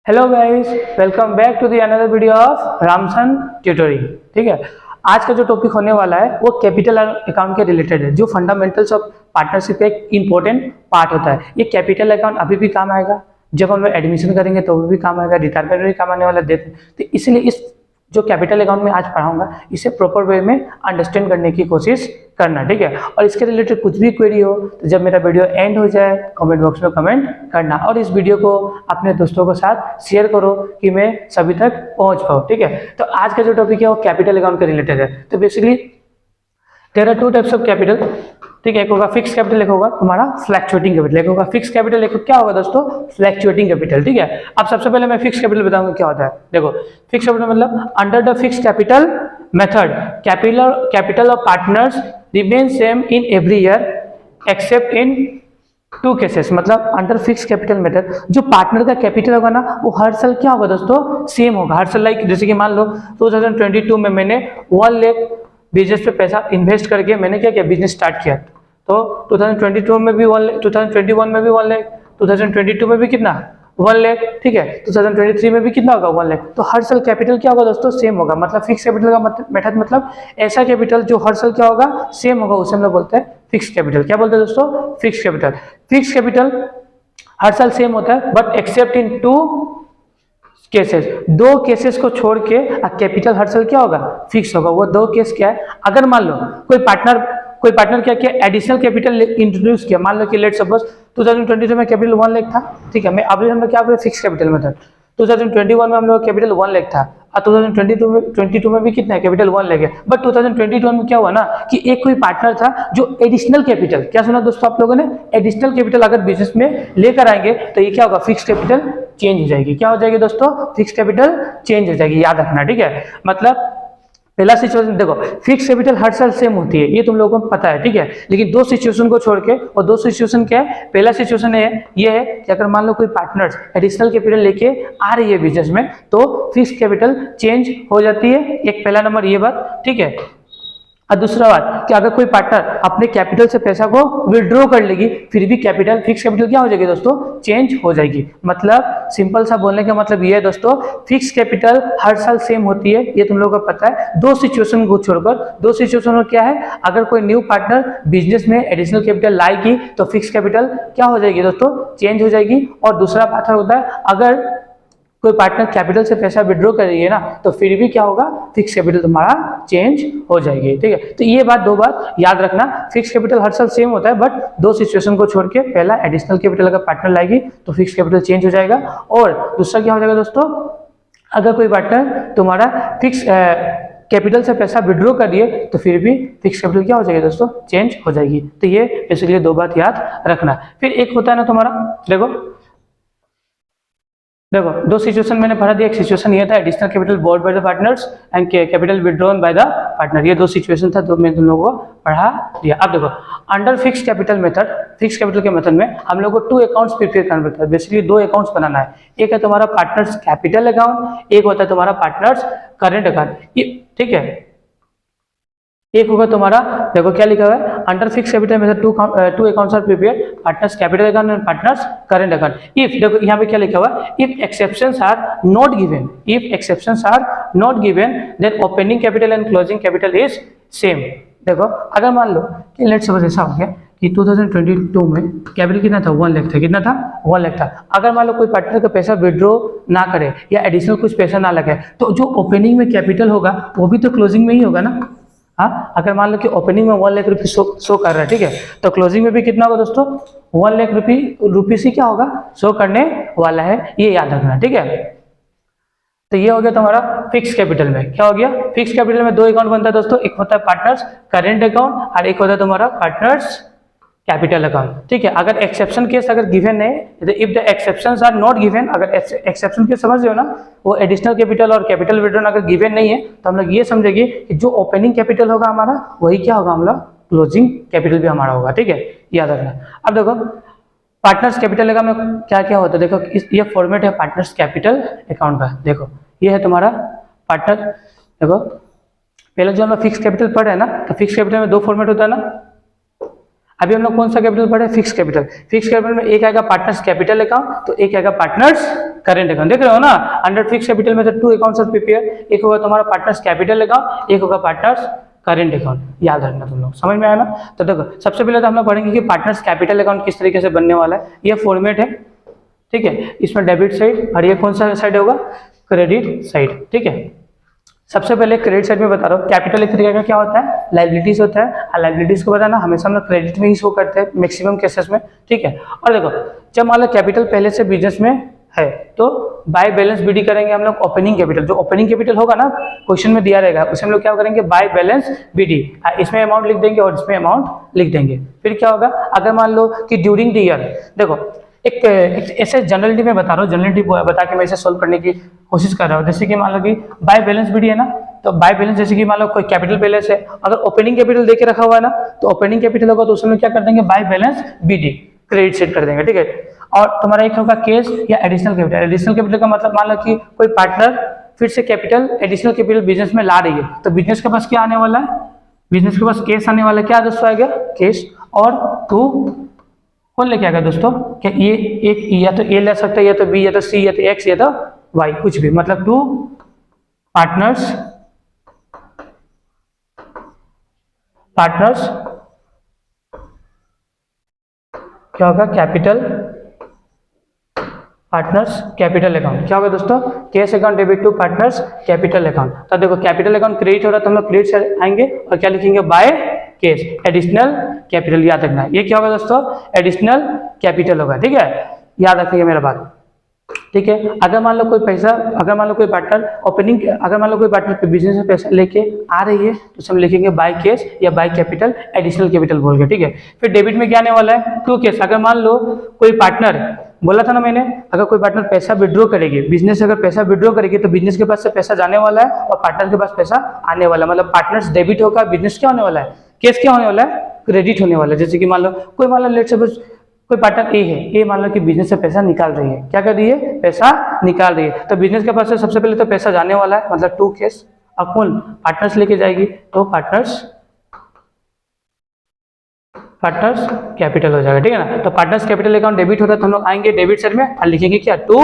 Hello guys, welcome back to the another video of Ramson tutorial. ठीक है, आज का जो टॉपिक होने वाला है वो कैपिटल अकाउंट के रिलेटेड है, जो फंडामेंटल्स ऑफ पार्टनरशिप एक इंपॉर्टेंट पार्ट होता है। ये कैपिटल अकाउंट अभी भी काम आएगा, जब हम लोग एडमिशन करेंगे तो भी काम आएगा, रिटायरमेंट में भी काम आने वाला देते। तो इसलिए इस जो कैपिटल अकाउंट में आज पढ़ाऊंगा इसे प्रॉपर वे में अंडरस्टैंड करने की कोशिश करना। ठीक है, और इसके रिलेटेड कुछ भी क्वेरी हो तो जब मेरा वीडियो एंड हो जाए कमेंट बॉक्स में कमेंट करना, और इस वीडियो को अपने दोस्तों के साथ शेयर करो कि मैं सभी तक पहुंच पाऊँ। ठीक है, तो आज का जो टॉपिक है वो कैपिटल अकाउंट के रिलेटेड है। तो basically there are two types of capital. ठीक है, एक होगा फिक्स कैपिटल, एक होगा तुम्हारा फ्लैक्चुएटिंग कैपिटल। एक होगा फिक्स कैपिटल, एक क्या होगा दोस्तों, फ्लैक्चुएटिंग कैपिटल। ठीक है, अब सबसे पहले मैं फिक्स कैपिटल बताऊंगा क्या होता है। देखो, फिक्स कैपिटल मतलब under the fix capital method capital of partners remain same in every year except in two cases. मतलब अंडर फिक्स कैपिटल मेथड जो पार्टनर का कैपिटल होगा ना वो हर साल क्या होगा दोस्तों, सेम होगा हर साल। लाइक जैसे कि मान लो 2022 में मैंने 1 लाख बिजनेस पे पैसा इन्वेस्ट करके मैंने क्या किया, बिजनेस स्टार्ट किया। तो 2022 में भी 1 लाख, 2021 में भी 1 लाख, 2022 में भी कितना 1 लाख। ठीक है, 2023 में भी कितना होगा 1 लाख। तो हर साल कैपिटल क्या होगा दोस्तों, सेम होगा। मतलब फिक्स कैपिटल का मेथड मतलब ऐसा कैपिटल जो हर साल क्या होगा, सेम होगा, उसे हम लोग बोलते हैं फिक्स कैपिटल। क्या बोलते हैं दोस्तों, फिक्स कैपिटल। फिक्स कैपिटल हर साल सेम होता है but except in 2 cases. 2 cases को छोड़ के कैपिटल हर साल क्या होगा, फिक्स होगा। वो 2 केस क्या है, अगर मान लो कोई पार्टनर क्या किया, एडिशनल कैपिटल इंट्रोड्यूस किया। मान लो कि लेट सपोज 2022 में कैपिटल 1 लाख था। ठीक है, मैं अभी हम लोग क्या बोले, फिक्स कैपिटल मेथड। 2021 में हम लोग कैपिटल 1 लाख था और 2022 में भी कितना है, कैपिटल 1 लाख है। बट 2022 में क्या हुआ ना कि एक कोई पार्टनर था जो एडिशनल कैपिटल, क्या सुना दोस्तों आप लोगों ने, एडिशनल कैपिटल अगर बिजनेस में लेकर आएंगे तो ये क्या होगा, फिक्स कैपिटल चेंज हो जाएगी। क्या हो जाएगी दोस्तों, फिक्स कैपिटल चेंज हो जाएगी, याद रखना। ठीक है, मतलब पहला सिचुएशन देखो, फिक्स कैपिटल हर साल सेम होती है, ये तुम लोगों को पता है। ठीक है, लेकिन 2 सिचुएशन को छोड़ के, और 2 सिचुएशन क्या है, पहला सिचुएशन ये है कि अगर मान लो कोई पार्टनर्स एडिशनल कैपिटल लेके आ रही है बिजनेस में तो फिक्स कैपिटल चेंज हो जाती है। एक पहला नंबर ये बात। ठीक है, और दूसरा बात कि अगर कोई पार्टनर अपने कैपिटल से पैसा को विड्रॉ कर लेगी फिर भी कैपिटल, फिक्स कैपिटल क्या हो जाएगी दोस्तों, चेंज हो जाएगी। मतलब सिंपल सा बोलने का मतलब ये है दोस्तों, फिक्स कैपिटल हर साल सेम होती है, ये तुम लोगों को पता है। 2 सिचुएशन को छोड़कर, 2 सिचुएशन में क्या है, अगर कोई न्यू पार्टनर बिजनेस में एडिशनल कैपिटल लाएगी तो फिक्स कैपिटल क्या हो जाएगी दोस्तों, चेंज हो जाएगी। और दूसरा बात होता है, अगर कोई पार्टनर कैपिटल से पैसा विड्रॉ कर रही है ना तो फिर भी क्या होगा, फिक्स कैपिटल तुम्हारा चेंज हो जाएगी। ठीक है, तो ये बात 2 बात याद रखना, फिक्स कैपिटल हर साल सेम होता है बट 2 सिचुएशन को छोड़ के, पहला एडिशनल कैपिटल अगर पार्टनर लाएगी तो फिक्स कैपिटल चेंज हो जाएगा, और दूसरा क्या हो जाएगा दोस्तों, अगर कोई पार्टनर तुम्हारा फिक्स कैपिटल से पैसा विड्रॉ कर दिए तो फिर भी फिक्स कैपिटल क्या हो जाएगी दोस्तों, चेंज हो जाएगी। तो ये बेसिकली 2 बात याद रखना। फिर एक होता है ना तुम्हारा, देखो 2 सिचुएशन मैंने पढ़ा दिया। एक सिचुएशन ये था, additional capital board by the partners and capital withdrawn bye the partner. ये 2 सिचुएशन था, 2 मैं तुम लोगों को पढ़ा दिया। अब देखो, under fix capital method, fix capital के मेथड में हम लोग को 2 अकाउंट्स प्रिपेयर करना पड़ता है। बेसिकली 2 अकाउंट्स बनाना है। एक है तुम्हारा पार्टनर्स कैपिटल अकाउंट, एक होता है तुम्हारा पार्टनर्स करेंट अकाउंट। ठीक है, एक होगा तुम्हारा, देखो क्या लिखा हुआ है, under fix capital method 2 accounts are prepared, partners capital account and partners current account. If, देखो यहाँ पे क्या लिखा हुआ है, if exceptions are not given, if exceptions are not given then opening capital and closing capital is same. देखो अगर मान लो कि लेट्स सपोज ऐसा हो गया कि 2022 में कैपिटल कितना था, 1 लाख था। कितना था, 1 लाख था। अगर मान लो कोई पार्टनर का पैसा विड्रॉ ना करे या एडिशनल कुछ पैसा ना लगे तो जो ओपनिंग में कैपिटल होगा वो भी तो क्लोजिंग में ही होगा ना। हाँ, अगर मान लो कि ओपनिंग में 1 लाख रुपये शो कर रहा है, ठीक है, तो क्लोजिंग में भी कितना होगा दोस्तों, 1 लाख रुपीस ही क्या होगा, शो करने वाला है, ये याद रखना। ठीक है, तो ये हो गया तुम्हारा फिक्स कैपिटल में। क्या हो गया, फिक्स कैपिटल में 2 अकाउंट बनता है दोस्तों, एक होता है पार्टनर्स करेंट अकाउंट और एक होता है तुम्हारा पार्टनर्स कैपिटल अकाउंट। ठीक है, अगर एक्सेप्शन केस अगर गिवन है, if the exceptions are not given, अगर एक्सेप्शन केस समझ रहे हो ना, वो एडिशनल कैपिटल और कैपिटल विड्रॉन अगर गिवन नहीं है तो हम लोग ये समझेंगे कि जो ओपनिंग कैपिटल होगा हमारा वही क्या होगा, हम लोग क्लोजिंग कैपिटल भी हमारा होगा। ठीक है, याद रखना। अब देखो पार्टनर्स कैपिटल अकाउंट में क्या क्या होता है, देखो ये फॉर्मेट है पार्टनर्स कैपिटल अकाउंट का। देखो ये है तुम्हारा पार्टनर, देखो पहले जो हम लोग फिक्स कैपिटल पढ़े हैं ना, तो फिक्स कैपिटल में 2 फॉर्मेट होता है ना। अभी हम लोग कौन सा कैपिटल पढ़े, फिक्स कैपिटल। फिक्स कैपिटल में एक आएगा पार्टनर्स कैपिटल अकाउंट तो एक आएगा पार्टनर्स करेंट अकाउंट। देख रहे हो ना, अंडर फिक्स कैपिटल में तो 2 अकाउंट्स आर प्रिपेयर, एक होगा तुम्हारा पार्टनर्स कैपिटल अकाउंट, एक होगा पार्टनर्स करेंट अकाउंट। याद रखना तुम लोग, समझ में आया ना। तो देखो सबसे पहले तो हम लोग पढ़ेंगे कि पार्टनर्स कैपिटल अकाउंट किस तरीके से बनने वाला है। ये फॉर्मेट है, ठीक है। इसमें डेबिट साइड और ये कौन सा साइड होगा, क्रेडिट साइड, ठीक है। सबसे पहले क्रेडिट साइड में बता रहा हूँ, कैपिटल एक तरीके का क्या होता है, लाइबिलिटीज होता है। और लाइबिलिटीज को बताना हमेशा हम लोग क्रेडिट में ही शो करते हैं मैक्सिमम केसेस में, ठीक है। और देखो जब मान लो कैपिटल पहले से बिजनेस में है तो बाय बैलेंस बीडी करेंगे हम लोग ओपनिंग कैपिटल। जो ओपनिंग कैपिटल होगा ना, क्वेश्चन में दिया रहेगा, उसे हम लोग क्या करेंगे, बाय बैलेंस बीडी। इसमें अमाउंट लिख देंगे और इसमें अमाउंट लिख देंगे। फिर क्या होगा, अगर मान लो कि ड्यूरिंग द ईयर, देखो एक ऐसे जनरलिटी में बता रहा हूँ, जनरलिटी बता के मैं इसे सोल्व करने की कोशिश कर रहा हूँ। जैसे कि मान लो कि बाय बैलेंस बीडी है ना, तो बाय बैलेंस जैसे कि मान लो कोई कैपिटल बैलेंस है, अगर ओपनिंग कैपिटल देके रखा हुआ है ना, तो ओपनिंग कैपिटल होगा तो उसमें क्या कर देंगे, by balance BD credit set कर देंगे, ठीक है। और तुम्हारा एक होगा कैश या एडिशनल कैपिटल। एडिशनल कैपिटल का मतलब मान लो कि कोई पार्टनर फिर से कैपिटल एडिशनल कैपिटल बिजनेस में ला रही है, तो बिजनेस के पास क्या आने वाला है, बिजनेस के पास कैश आने वाला है। क्या दोस्तों आएगा, कैश। और टू कौन लेके आएगा दोस्तों, क्या ये एक या तो ए ले सकता है, या तो बी, या तो सी, या तो एक्स, या तो वाई, कुछ भी, मतलब टू पार्टनर्स क्या होगा, कैपिटल पार्टनर्स कैपिटल अकाउंट। क्या होगा दोस्तों, cash account debit to partners capital account. तो देखो कैपिटल अकाउंट क्रेडिट हो रहा है तो हम लोग क्रेडिट से आएंगे और क्या लिखेंगे, बाय कैश एडिशनल कैपिटल। याद रखना ये क्या होगा दोस्तों, एडिशनल कैपिटल होगा, ठीक है। याद रखिए मेरा बात, ठीक है। अगर मान लो कोई पैसा, अगर मान लो कोई पार्टनर ओपनिंग, अगर मान लो कोई पार्टनर बिजनेस में पैसा लेके आ रही है तो हम लिखेंगे बाय कैश या बाय कैपिटल एडिशनल कैपिटल बोल के, ठीक है। फिर डेबिट में क्या आने वाला है, टू कैश। अगर मान लो कोई पार्टनर, बोला था ना मैंने, अगर कोई पार्टनर पैसा विड्रॉ करेगी, बिजनेस अगर पैसा विड्रॉ करेगी तो बिजनेस के पास से पैसा जाने वाला है और पार्टनर के पास पैसा आने वाला है। मतलब पार्टनर्स डेबिट होगा, बिजनेस क्या होने वाला है, कैश क्या होने वाला है, क्रेडिट होने वाला है। जैसे कि मान लो कोई, मान लो लेट सपोज कोई पार्टनर ए है, ए मान लो कि बिजनेस से पैसा निकाल रही है, क्या कर रही है, पैसा निकाल रही है, तो बिजनेस के पास से सबसे पहले तो पैसा जाने वाला है, मतलब टू कैश। अब कौन पार्टनर्स लेके जाएगी, तो पार्टनर्स कैपिटल हो जाएगा, ठीक है ना। तो पार्टनर्स कैपिटल अकाउंट डेबिट होता है तो हम लोग आएंगे डेबिट साइड में और लिखेंगे क्या, टू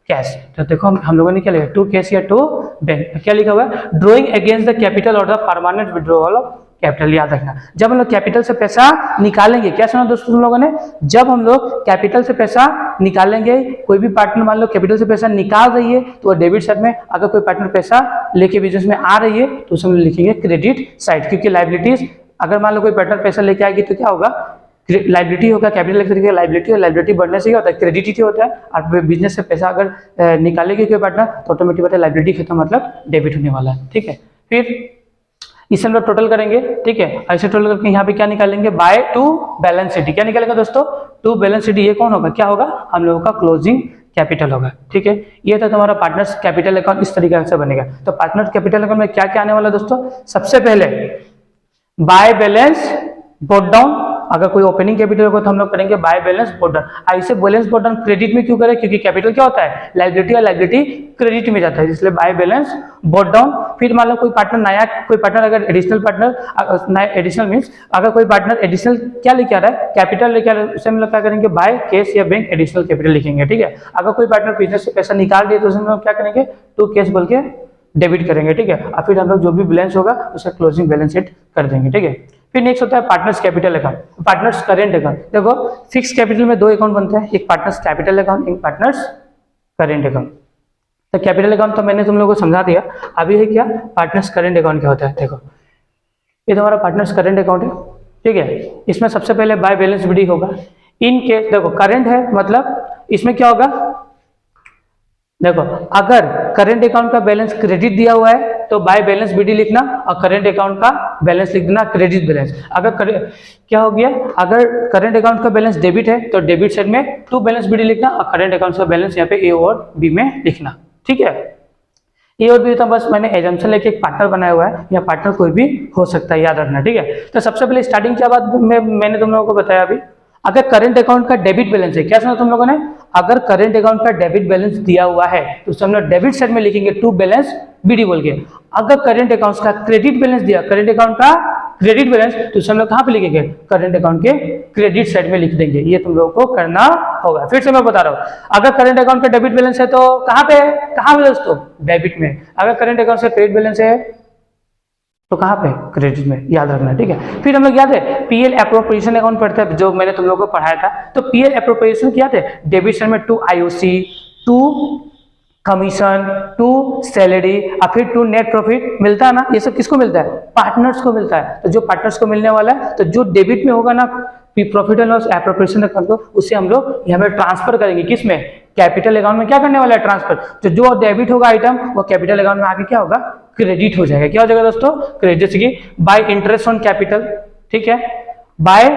कैश। तो देखो हम लोगों ने क्या लिखा, टू कैश या टू बैंक। क्या लिखा हुआ है, ड्रॉइंग अगेंस्ट द कैपिटल और the permanent withdrawal of capital. याद रखना, जब हम लोग कैपिटल से पैसा निकालेंगे, क्या सुना दोस्तों तुम लोगों ने, जब हम लोग कैपिटल से पैसा निकालेंगे, कोई भी पार्टनर मान लो कैपिटल से पैसा निकाल रही है तो वो डेबिट साइड में, अगर कोई पार्टनर पैसा लेके बिजनेस में आ रही है तो उसमें लिखेंगे क्रेडिट साइड। क्योंकि लाइबिलिटीज, अगर मान लो कोई पार्टनर पैसा लेके आएगी तो क्या होगा, लाइबिलिटी होगा, कैपिटल एक तरीके का लाइबिलिटी, और लाइबिलिटी बढ़ने से क्या होता है, क्रेडिट ही होता है। और बिजनेस से पैसा अगर निकालेगी कोई पार्टनर तो ऑटोमेटिक होता है लाइबिलिटी खत्म, मतलब डेबिट होने वाला है, ठीक है। फिर इसे हम लोग टोटल करेंगे, ठीक है। ऐसे टोटल करके यहाँ पे क्या निकालेंगे, बाय टू बैलेंस शीट। क्या निकालेंगे दोस्तों, टू बैलेंस शीट। ये कौन होगा, क्या होगा, हम लोगों का क्लोजिंग कैपिटल होगा, ठीक है। ये था तुम्हारा पार्टनर्स कैपिटल अकाउंट, इस तरीके से बनेगा। तो पार्टनर कैपिटल अकाउंट में क्या क्या आने वाला दोस्तों, सबसे पहले बाय बैलेंस ब्रॉट डाउन। अगर कोई ओपनिंग कैपिटल होगा तो हम लोग करेंगे बाय बैलेंस ब्रॉट डाउन। ऐसे बैलेंस ब्रॉट डाउन क्रेडिट में क्यों करें, क्योंकि कैपिटल क्या होता है, लाइबिलिटी, और लाइबिलिटी क्रेडिट में जाता है, इसलिए बाय बैलेंस ब्रॉट डाउन। फिर मान लो कोई पार्टनर नया, कोई पार्टनर अगर एडिशनल पार्टनर, नया एडिशनल मीन्स अगर कोई पार्टनर एडिशनल क्या लेके आ रहा है, कैपिटल लेके आ रहा है, उसे हम लोग क्या करेंगे, बाय कैश या बैंक एडिशनल कैपिटल लिखेंगे, ठीक है। अगर कोई पार्टनर बिजनेस से पैसा निकाल दिए तो उसे हम लोग क्या करेंगे, टू कैश बोल के डेबिट करेंगे, ठीक है। और फिर हम लोग जो भी बैलेंस होगा उसका क्लोजिंग बैलेंस शीट कर देंगे, ठीक है। फिर नेक्स्ट होता है partners capital account, partners current account. देखो फिक्स कैपिटल में दो अकाउंट बनते हैं, एक पार्टनर्स कैपिटल अकाउंट, एक पार्टनर्स करेंट अकाउंट। तो कैपिटल अकाउंट तो मैंने तुम लोगों को समझा दिया, अभी है क्या, पार्टनर्स करेंट अकाउंट क्या होता है। देखो ये तुम्हारा पार्टनर्स करेंट अकाउंट है, ठीक है। इसमें सबसे पहले बाय बैलेंस बीडी होगा। इन केस देखो करेंट है, मतलब इसमें क्या होगा, देखो अगर करेंट अकाउंट का बैलेंस क्रेडिट दिया हुआ है तो बाय बैलेंस बीडी लिखना, और करेंट अकाउंट का बैलेंस लिख देना क्रेडिट बैलेंस। अगर क्या हो गया, अगर करेंट अकाउंट का बैलेंस डेबिट है तो डेबिट साइड में टू बैलेंस बीडी लिखना, और करेंट अकाउंट का बैलेंस यहाँ पे ए और बी में लिखना, ठीक है। ए और बी तो बस मैंने एजम्पशन लेके एक पार्टनर बनाया हुआ है, या पार्टनर कोई भी हो सकता है, याद रखना, ठीक है। तो सबसे पहले स्टार्टिंग क्या बात मैंने तुम लोगों को बताया अभी, अगर करंट अकाउंट का डेबिट बैलेंस है, क्या सुना तुम लोगों ने, अगर करंट अकाउंट का डेबिट बैलेंस दिया हुआ है तो उसे हम लोग डेबिट साइड में लिखेंगे टू बैलेंस बीडी बोल के। अगर करंट अकाउंट का क्रेडिट बैलेंस दिया, करंट अकाउंट का क्रेडिट बैलेंस, तो उसे हम लोग कहाँ पे लिखेंगे, करंट अकाउंट के क्रेडिट साइड में लिख देंगे। ये तुम लोगों को करना होगा। फिर से मैं बता रहा हूँ, अगर करंट अकाउंट का डेबिट बैलेंस है तो कहाँ पे, कहाँ पे दोस्तों, डेबिट में। अगर करंट अकाउंट से क्रेडिट बैलेंस है तो कहाँ पे, क्रेडिट में, याद रखना, ठीक है। फिर हम लोग याद है पीएल एप्रोप्रिएशन अकाउंट पढ़ते हैं, जो मैंने तुम लोगों को पढ़ाया था। तो पीएल एप्रोप्रिएशन क्या थे, डेबिट साइड में to IOC, to commission, to salary और फिर टू नेट प्रॉफिट मिलता है ना। ये सब किसको मिलता है, पार्टनर्स को मिलता है। तो जो पार्टनर्स को मिलने वाला है, तो जो डेबिट में होगा ना profit and loss appropriation account को, उससे हम लोग यहाँ पे ट्रांसफर करेंगे, किसमें, कैपिटल अकाउंट में। क्या करने वाला है, ट्रांसफर। तो जो डेबिट होगा आइटम, वो कैपिटल अकाउंट में आके क्या होगा, क्रेडिट हो जाएगा। क्या हो जाएगा दोस्तों, क्रेडिट। जैसे कि बाय इंटरेस्ट ऑन कैपिटल, ठीक है, bye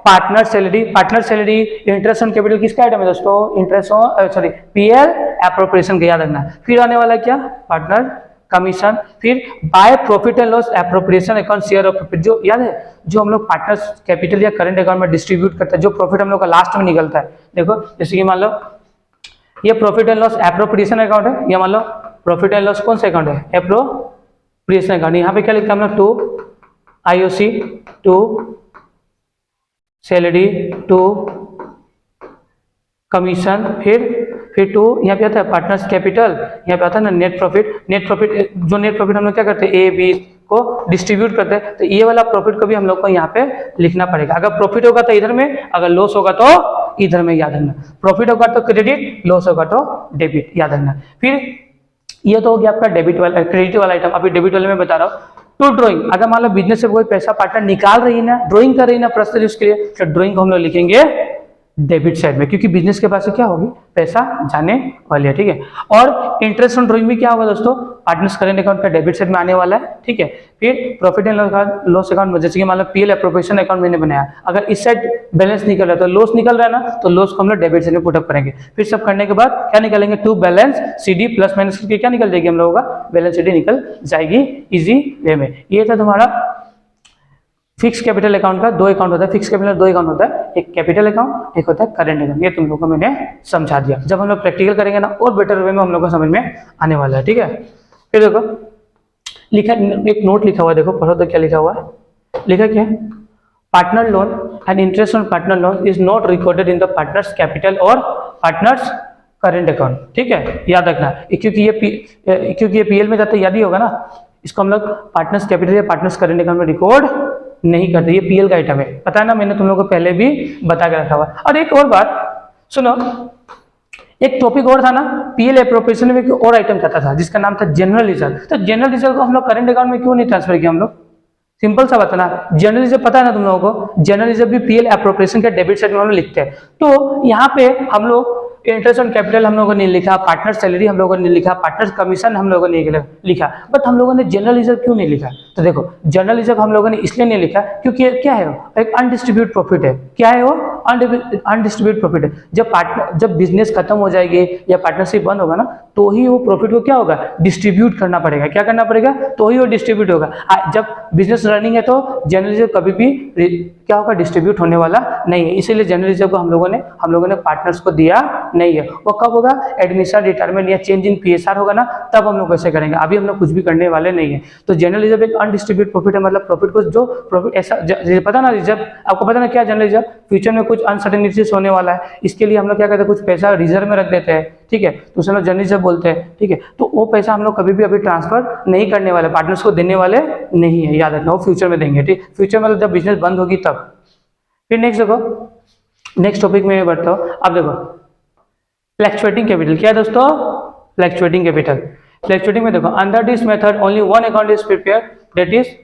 partner salary, partner salary, interest on capital किसका आइटम है दोस्तों, interest on sorry PL appropriation का, याद रखना। फिर आने वाला क्या, पार्टनर कमीशन। फिर by profit and loss appropriation account share of profit, जो याद है जो हम लोग पार्टनर्स कैपिटल या करंट अकाउंट में डिस्ट्रीब्यूट करते हैं, जो प्रॉफिट हम लोग का लास्ट में निकलता है। देखो जैसे कि मान लो ये profit and loss appropriation account है, ये मान लो प्रॉफिट एंड लॉस कौन सा अकाउंट है, एप्रोप्रिएशन अकाउंट। यहाँ पे क्या लिखते हैं हम लोग, to IOC, to salary, to commission, फिर टू यहाँ पे आता है पार्टनर्स कैपिटल, यहाँ पे आता है ना नेट प्रॉफिट। नेट प्रॉफिट, जो नेट प्रॉफिट हम लोग क्या करते हैं, ए बी को डिस्ट्रीब्यूट करते हैं, तो ये वाला प्रॉफिट को भी हम लोग को यहाँ पे लिखना पड़ेगा। अगर प्रॉफिट होगा तो इधर में, अगर लॉस होगा तो इधर में, याद रखना। प्रॉफिट होगा तो क्रेडिट, लॉस होगा तो डेबिट, याद रखना। फिर ये तो हो गया आपका डेबिट वाला, क्रेडिट वाला आइटम। अभी डेबिट वाले में बता रहा हूँ। टू ड्रॉइंग, अगर मान लो बिजनेस से कोई पैसा पार्टनर निकाल रही है ना, ड्रॉइंग कर रही है ना पर्सनल यूज के लिए, तो ड्रॉइंग को हम लोग लिखेंगे डेबिट साइड में, क्योंकि बिजनेस के पास से क्या होगी, पैसा जाने वाली है, ठीक है। और इंटरेस्ट ऑन ड्रॉइंग में क्या होगा दोस्तों, पार्टनर्स करंट अकाउंट का डेबिट साइड में आने वाला है, ठीक है। फिर प्रॉफिट एंड लॉस अकाउंट में, जैसे कि मान लो पीएल एप्रोप्रिएशन अकाउंट मैंने बनाया, अगर इस साइड बैलेंस निकल रहा है तो लॉस निकल रहा है ना, तो लॉस को हम लोग डेबिट साइड में पुटअप करेंगे। फिर सब करने के बाद क्या निकालेंगे, to balance CD plus minus करके क्या निकल जाएगी हम लोगों का, बैलेंस सीडी निकल जाएगी इजी वे में। ये था तुम्हारा फिक्स कैपिटल अकाउंट का। दो अकाउंट होता है फिक्स कैपिटल, दो अकाउंट होता है, एक कैपिटल अकाउंट, एक होता है करंट अकाउंट। ये तुम लोगों को मैंने समझा दिया। जब हम लोग प्रैक्टिकल करेंगे ना, और बेटर वे में हम लोग को समझ में आने वाला है, ठीक है। फिर देखो लिखा, एक नोट लिखा हुआ है, देखो पढ़ो तो क्या लिखा हुआ है। लिखा क्या है, partner loan and interest on partner loan is not recorded in the partners capital और पार्टनर्स करंट अकाउंट, ठीक है, याद रखना। क्योंकि ये पीएल में जाता है, याद ही होगा ना। इसको हम लोग पार्टनर्स कैपिटल या पार्टनर्स करंट अकाउंट में रिकॉर्ड नहीं करते, ये पीएल का आइटम है, पता है ना, मैंने तुम लोगों को पहले भी बता के रखा हुआ। और एक और बात सुनो, एक टॉपिक और था ना, पीएल एप्रोप्रिएशन में एक और आइटम कहता था जिसका नाम था जनरल रिजर्व। तो जनरल रिजर्व को हम लोग करंट अकाउंट में क्यों नहीं ट्रांसफर किया हम लोग, सिंपल सा बात है ना। जनरल रिजर्व पता है ना तुम लोगों को, जनरल रिजर्व भी पीएल एप्रोप्रिएशन के डेबिट साइड में हम लोग लिखते हैं। तो यहाँ पे हम लोग इंटरेस्ट ऑन कैपिटल हम लोगों ने लिखा, पार्टनर सैलरी हम लोगों ने लिखा, पार्टनर कमीशन हम लोगों ने लिखा, बट हम लोगों ने जनरल रिजर्व क्यों नहीं लिखा। तो देखो जनरल रिजर्व हम लोगों ने इसलिए नहीं लिखा क्योंकि क्या है, एक अनडिस्ट्रीब्यूट प्रॉफिट है। क्या है वो, अनडिस्ट्रीब्यूट प्रॉफिट है। जब बिजनेस खत्म हो जाएगी या पार्टनरशिप बंद होगा ना, तो ही वो प्रॉफिट को क्या होगा, डिस्ट्रीब्यूट करना पड़ेगा। क्या करना पड़ेगा, तो ही वो डिस्ट्रीब्यूट होगा। जब बिजनेस रनिंग है तो जनरल रिजर्व कभी भी क्या होगा, डिस्ट्रीब्यूट होने वाला नहीं है। इसीलिए जनरल रिजर्व को हम लोगों ने पार्टनर्स को दिया नहीं है। वो कब होगा, एडमिशन रिटायरमेंट या चेंज इन पीएसआर होगा ना, तब हम लोग ऐसे करेंगे। अभी हम लोग कुछ भी करने वाले नहीं है। तो जनरल रिजर्व एक अनडिस्ट्रीब्यूट प्रॉफिट है, मतलब प्रॉफिट को जो प्रॉफिट ऐसा पता ना, रिजर्व आपको पता ना क्या जनरल रिजर्व, फ्यूचर में कुछ अनसर्टेनिटीज होने वाला है, इसके लिए हम लोग क्या करते हैं, कुछ पैसा रिजर्व में रख देते हैं, ठीक है, तो उसे हम लोग जनरल रिजर्व बोलते हैं, ठीक है। तो वो पैसा हम लोग कभी भी अभी ट्रांसफर नहीं करने वाले, पार्टनर्स को देने वाले नहीं है, याद रखना, वो फ्यूचर में देंगे, ठीक। फ्यूचर मतलब जब बिजनेस बंद होगी तब। फिर नेक्स्ट देखो, नेक्स्ट टॉपिक में बढ़ता हूँ। अब देखो फ्लैक्चुएटिंग कैपिटल क्या है दोस्तों, फ्लैक्चुएटिंग कैपिटल। फ्लैक्चुएटिंग में देखो, under this method only one account is prepare, that is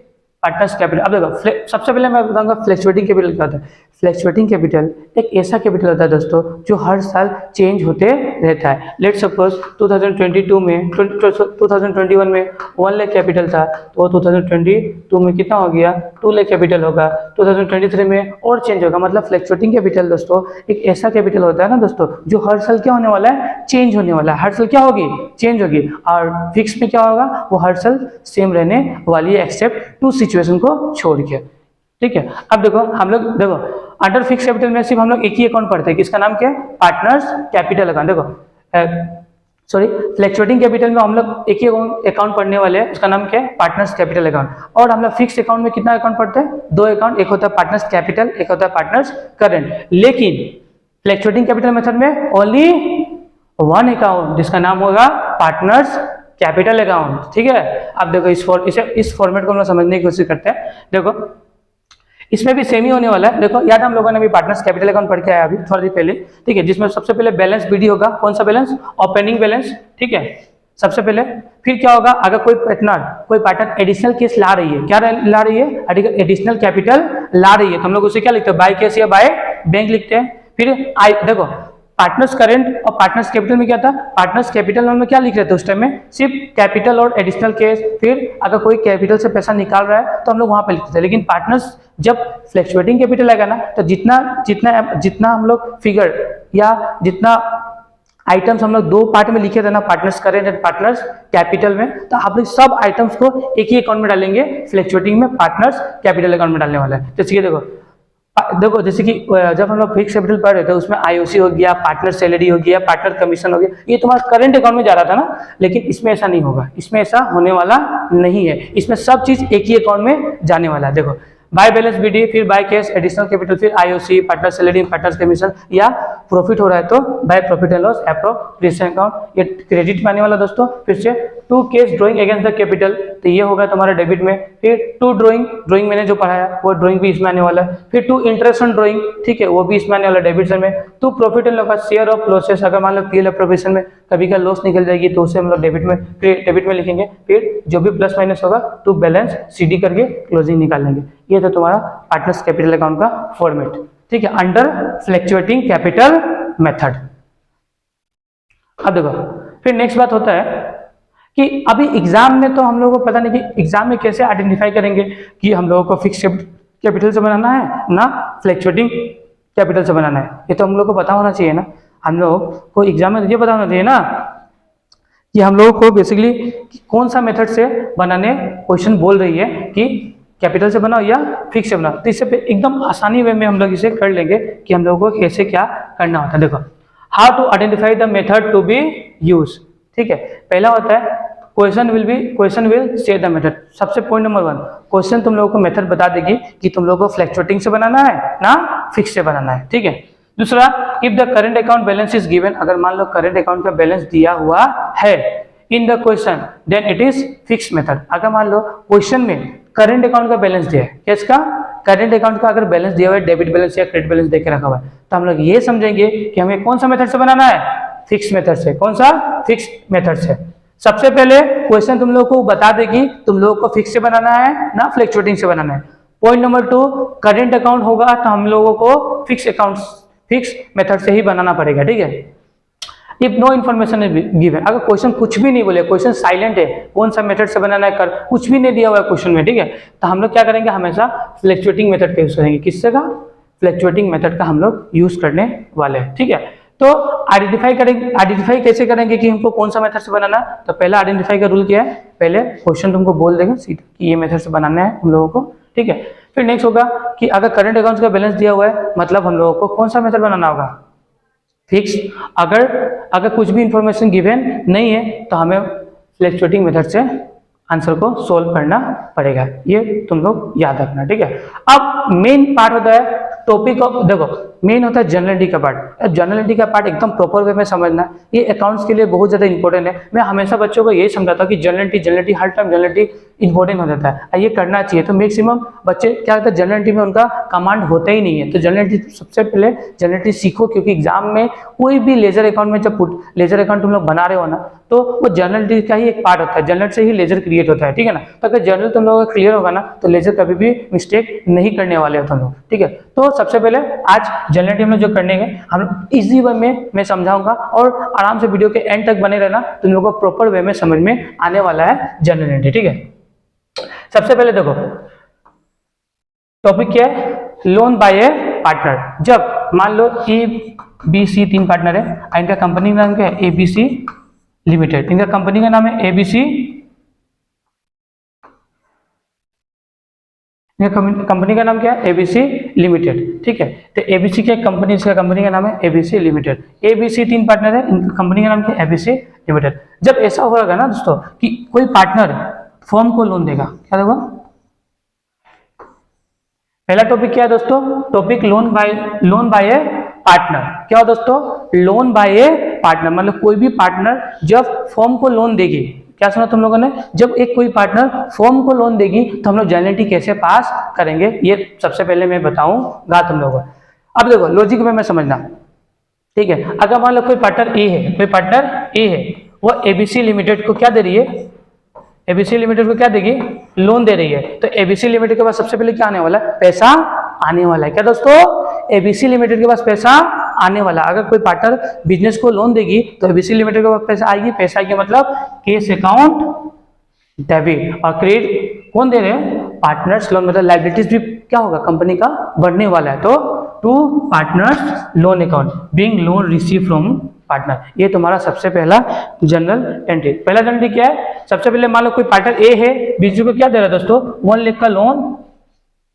partners capital. अब देखो सबसे पहले मैं बताऊंगा फ्लैक्चुएटिंग कैपिटल क्या होता है। फ्लैक्चुएटिंग कैपिटल एक ऐसा कैपिटल होता है दोस्तों जो हर साल चेंज होते रहता है। लेट्स सपोज 2022 में 2021 में 1 लाख कैपिटल था, तो 2022 में कितना हो गया, 2 लाख कैपिटल होगा। 2023 में और चेंज होगा। मतलब फ्लैक्चुएटिंग कैपिटल दोस्तों एक ऐसा कैपिटल होता है ना दोस्तों, जो हर साल क्या होने वाला है, चेंज होने वाला है। हर साल क्या होगी, चेंज होगी। और फिक्स में क्या होगा, वो हर साल सेम रहने वाली है, एक्सेप्ट 2 सिचुएशन को छोड़ के, ठीक है। अब देखो हम लोग देखो अंडर फिक्स कैपिटल में सिर्फ हम लोग एक ही अकाउंट पढ़ते हैं, किसका नाम क्या है, पार्टनर्स कैपिटल अकाउंट। देखो सॉरी फ्लैक्चुएटिंग कैपिटल में हम लोग एक ही अकाउंट पढ़ने वाले हैं, उसका नाम क्या है, पार्टनर्स कैपिटल अकाउंट। और हम लोग फिक्स अकाउंट में कितना अकाउंट पढ़ते हैं, 2 अकाउंट, एक होता है पार्टनर्स कैपिटल, एक होता है पार्टनर्स करंट। लेकिन फ्लैक्चुएटिंग कैपिटल मेथड में ओनली 1 अकाउंट जिसका नाम होगा पार्टनर्स कैपिटल अकाउंट। ठीक है, अब देखो इस फॉर्मेट को हम लोग समझने की कोशिश करते हैं। देखो इसमें भी सेम ही होने वाला है। देखो याद हम लोगों ने भी पार्टनर्स कैपिटल अकाउंट पढ़ के आया अभी थोड़ी देर पहले, ठीक है, जिसमें सबसे पहले बैलेंस बीडी होगा। कौन सा बैलेंस, ओपनिंग बैलेंस, ठीक है, सबसे पहले। फिर क्या होगा, अगर कोई पार्टनर एडिशनल केस ला रही है, क्या ला रही है, एडिशनल कैपिटल ला रही है, तो हम लोग उसे क्या लिखते हैं, बाय केस या बाय बैंक लिखते हैं। फिर देखो पार्टनर्स करंट और पार्टनर्स कैपिटल में क्या था, पार्टनर्स कैपिटल में क्या लिख रहे थे उस टाइम में, सिर्फ कैपिटल और एडिशनल केस। फिर अगर कोई कैपिटल से पैसा निकाल रहा है तो हम लोग वहां पे लिखते थे। लेकिन पार्टनर्स जब फ्लैक्चुएटिंग कैपिटल आएगा ना, तो जितना हम लोग फिगर या जितना आइटम्स हम लोग 2 पार्ट में लिखे थे ना, partners current and partners capital में, तो आप लोग सब आइटम्स को एक ही अकाउंट में डालेंगे, फ्लैक्चुएटिंग में पार्टनर्स कैपिटल अकाउंट में डालने वाला है। जैसे कि देखो जैसे कि जब हम लोग फिक्स कैपिटल पढ़ रहे थे उसमें आईओसी हो गया, पार्टनर सैलरी हो गया, पार्टनर कमीशन हो गया, ये तुम्हारा करंट अकाउंट में जा रहा था ना। लेकिन इसमें ऐसा नहीं होगा, इसमें ऐसा होने वाला नहीं है। इसमें सब चीज एक ही अकाउंट में जाने वाला है। देखो बाय बैलेंस बीडी, फिर बाय कैश, एडिशनल कैपिटल, फिर IOC, partner salary, partner commission, या प्रॉफिट हो रहा है तो by profit and loss appropriation account, ये क्रेडिट में आने वाला दोस्तों। फिर से 2 case drawing against the capital, तो ये होगा तुम्हारा डेबिट में। फिर 2 ड्राइंग मैंने जो पढ़ाया वो ड्राइंग भी इसमें आने वाला है। फिर 2 इंटरेस्ट ऑन ड्राइंग, ठीक है, वो भी इसमें आने वाला डेबिट में। 2 profit and loss, share of losses, अगर मान लो पीएल प्रोविजन में कभी का लॉस निकल जाएगी तो उसे हम लोग डेबिट में लिखेंगे। फिर जो भी प्लस माइनस होगा तो बैलेंस सीडी करके क्लोजिंग निकाल लेंगे। ये तो तुम्हारा पार्टनर्स कैपिटल अकाउंट का फॉर्मेट, ठीक है, अंडर फ्लैक्चुएटिंग कैपिटल मेथड। अब देखो फिर नेक्स्ट बात होता है कि अभी एग्जाम में तो हम लोगों को पता नहीं कि एग्जाम में कैसे आइडेंटिफाई करेंगे कि हम लोगों को फिक्स कैपिटल से बनाना है ना फ्लैक्चुएटिंग कैपिटल से बनाना है। ये तो हम लोग को पता होना चाहिए ना। हम लोग को एग्जाम में ये पता होना चाहिए ना कि हम लोगों को बेसिकली कौन सा मेथड से बनाने क्वेश्चन बोल रही है कि कैपिटल से बनाओ या फिक्स से बनाओ। तो इससे एकदम आसानी वे में हम लोग इसे कर लेंगे कि हम लोगों को कैसे क्या करना होता है। देखो how to identify the method to be use, ठीक है। पहला होता है question will say the method. सबसे पॉइंट नंबर 1, क्वेश्चन तुम लोगों को मेथड बता देगी कि तुम लोगों को फ्लैक्चुएटिंग से बनाना है ना फिक्स से बनाना है, ठीक है। दूसरा, if the current account balance is given, अगर मान लो करंट अकाउंट का बैलेंस दिया हुआ है in the question then it is fix method. अगर मान लो क्वेश्चन में करंट अकाउंट का बैलेंस दिया है, किसका, करंट अकाउंट का अगर बैलेंस दिया हुआ है, डेबिट बैलेंस या क्रेडिट बैलेंस देके रखा हुआ है, तो हम लोग ये समझेंगे कि हमें कौन सा मेथड से बनाना है, फिक्स मेथड से। कौन सा, फिक्स मेथड से। सबसे पहले क्वेश्चन तुम लोगों को बता देगी तुम लोगों को फिक्स से बनाना है ना फ्लैक्चुएटिंग से बनाना है। पॉइंट नंबर 2, करंट अकाउंट होगा तो हम लोगों को फिक्स मेथड से ही बनाना पड़ेगा, ठीक है। If no information is given, अगर क्वेश्चन कुछ भी नहीं बोले, क्वेश्चन साइलेंट है, कौन सा मेथड से बनाना है कर कुछ भी नहीं दिया हुआ है क्वेश्चन में, ठीक है, तो हम लोग क्या करेंगे, हमेशा फ्लैक्चुएटिंग मेथड का यूज करेंगे। किससे का, फ्लैक्चुएटिंग मेथड का हम लोग यूज करने वाले हैं, ठीक है। तो आइडेंटिफाई कैसे करेंगे कि हमको कौन सा मेथड से बनाना है। तो पहला आइडेंटिफाई का रूल क्या है, पहले क्वेश्चन तुमको बोल देगा सीधा कि ये मेथड से बनाना है हम लोगों को, ठीक है। फिर नेक्स्ट होगा कि अगर करंट अकाउंट का बैलेंस दिया हुआ है मतलब हम लोगों को कौन सा मेथड बनाना होगा, फिक्स। अगर कुछ भी इंफॉर्मेशन गिवन नहीं है तो हमें फ्लैक्चुएटिंग मेथड से आंसर को सोल्व करना पड़ेगा, ये तुम लोग याद रखना, ठीक है। अब मेन पार्ट होता है टॉपिक ऑफ, देखो मेन होता है जनरलिटी का पार्ट। जनरलिटी का पार्ट एकदम प्रॉपर वे में समझना, ये अकाउंट्स के लिए बहुत ज्यादा इंपॉर्टेंट है। मैं हमेशा बच्चों को यही समझाता हूँ कि जनरलिटी हर टाइम जनरलिटी इंपॉर्टेंट हो जाता है, ये करना चाहिए। तो मैक्सिमम बच्चे क्या करते हैं, जनरलिटी में उनका कमांड होता ही नहीं है। तो जनरलिटी सबसे पहले जनरलिटी सीखो, क्योंकि एग्जाम में कोई भी लेजर अकाउंट में जब लेजर अकाउंट तुम लोग बना रहे हो ना, तो वो जनरलिटी का ही एक पार्ट होता है, जनरल से ही लेजर क्रिएट होता है, ठीक है ना। तो अगर जनरल तुम लोगों का क्लियर होगा ना तो लेजर कभी भी मिस्टेक नहीं करने वाले हो तुम लोग, ठीक है। तो सबसे पहले आज जनरलिटी में जो करने हैं हम इजी वे में मैं समझाऊंगा और आराम से वीडियो के एंड तक बने रहना, तुम लोगों को प्रॉपर वे में समझ में आने वाला है जनरलिटी, ठीक है। सबसे पहले देखो टॉपिक क्या है, लोन बाय ए पार्टनर। जब मान लो ABC 3 पार्टनर है, इनका कंपनी का नाम क्या है, ABC लिमिटेड। इनका कंपनी का नाम है ABC कंपनी का नाम क्या है? ABC limited. ठीक है, तो एबीसी के कंपनी का नाम है एबीसी लिमिटेड। एबीसी 3 पार्टनर है, कंपनी का नाम क्या है? ABC limited. जब ऐसा होगा ना दोस्तों कि कोई पार्टनर फर्म को लोन देगा, क्या देगा? पहला टॉपिक क्या है दोस्तों? Topic loan by A partner. क्या हो दोस्तों? लोन बाय ए पार्टनर, मतलब कोई भी पार्टनर जब फर्म को लोन देगी, क्या सुना तुम लोगों ने? जब एक कोई पार्टनर फर्म को लोन देगी तो हम लोग जर्नलिटी कैसे पास करेंगे, ये सबसे पहले मैं बताऊंगा तुम लोगों को। अब देखो लॉजिक में समझना, ठीक है। अगर मान लो कोई पार्टनर ए है, वो एबीसी लिमिटेड को क्या दे रही है? एबीसी लिमिटेड को क्या देगी? लोन दे रही है। तो एबीसी लिमिटेड के पास सबसे पहले क्या आने वाला है? पैसा आने वाला है। क्या दोस्तों? एबीसी लिमिटेड के पास पैसा आने वाला। अगर कोई पार्टनर बिजनेस को लोन देगी तो एबीसी लिमिटेड के पास पैसा आएगी। पैसा आएगी मतलब कैश अकाउंट डेबिट, और क्रेडिट कौन दे रहे हैं? पार्टनर्स लोन, मतलब लाइबिलिटीज भी क्या होगा? कंपनी का बढ़ने वाला है। तो to partners loan account being loan receive from partner, ये तुम्हारा सबसे पहला जनरल एंट्री। पहला जनरल क्या है? सबसे पहले मान लो कोई पार्टनर ए है, बिजनेस को क्या दे रहा है दोस्तों? 1 लाख का लोन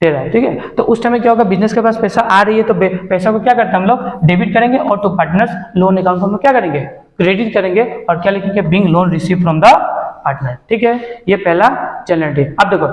दे रहा है। ठीक है, तो उस टाइम में क्या होगा? बिजनेस के पास पैसा आ रही है तो पैसा को क्या करते हैं हम लोग? डेबिट करेंगे, और तो पार्टनर्स लोन अकाउंट को हम लोग क्या करेंगे? क्रेडिट करेंगे, और क्या लिखेंगे? Being loan receive from the partner. ठीक है, ये पहला जनरल एंट्री। अब देखो